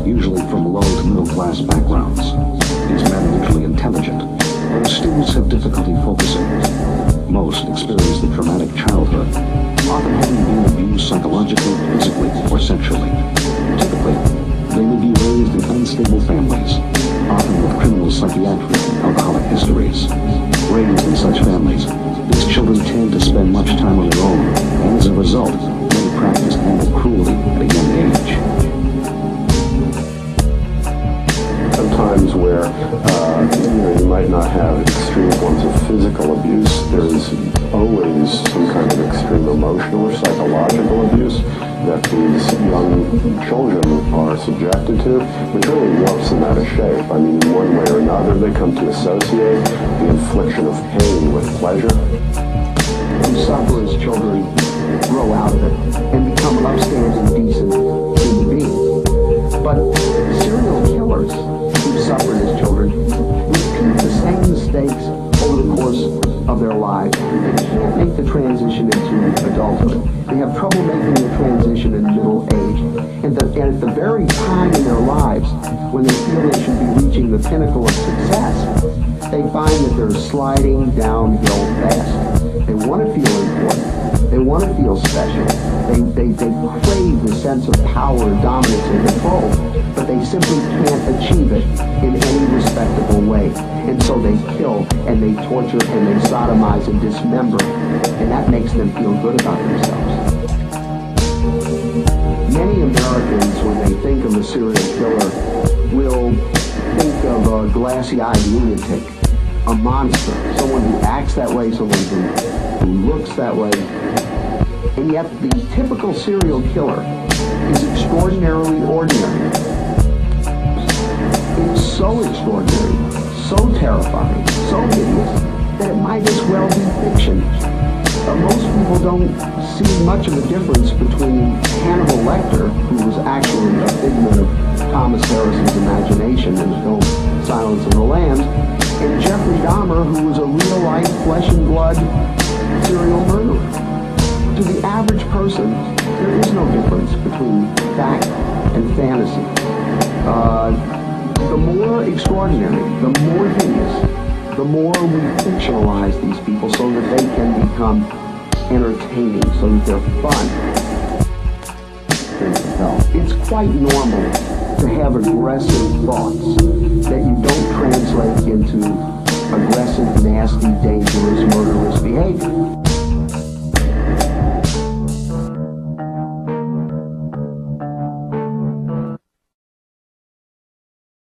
usually from low to middle class backgrounds. These men are usually intelligent, but students have difficulty focusing. Most experience the traumatic childhood, often having been abused psychologically, physically, or sexually. Typically, they would be raised in unstable families, often with criminal psychiatric and alcoholic histories. Raised in such families, these children tend to spend much time on their own, and as a result, many practice animal cruelty at a young age. Sometimes where you might not have extreme forms of physical abuse, there's always some kind of extreme emotional or psychological abuse that these young children are subjected to, which really warps them out of shape. I mean, in one way or another, they come to associate the infliction of pain with pleasure. Who suffer as children grow out of it and become upstanding, decent human beings. But serial killers who suffered as children repeat the same mistakes over the course of their lives. They can't make the transition into adulthood. They have trouble making the transition in middle age. And at the very time in their lives when they feel they should be reaching the pinnacle of success, they find that they're sliding downhill fast. They want to feel important. They want to feel special. They crave the sense of power, dominance, and control, but they simply can't achieve it in any respectable way. And so they kill, and they torture, and they sodomize and dismember, and that makes them feel good about themselves. Many Americans, when they think of a serial killer, will think of a glassy-eyed lunatic, a monster, someone who acts that way, someone who looks that way. And yet the typical serial killer is extraordinarily ordinary. It's so extraordinary, so terrifying, so hideous, that it might as well be fiction. Most people don't see much of a difference between Hannibal Lecter, who was actually a figment of Thomas Harris's imagination in the film Silence of the Lambs, and Jeffrey Dahmer, who was a real-life, flesh-and-blood serial murderer. To the average person, there is no difference between fact and fantasy. The more extraordinary, the more hideous, the more we fictionalize these people so that they can become entertaining, so that they're fun. It's quite normal to have aggressive thoughts that you don't translate into aggressive, nasty, dangerous, murderous behavior.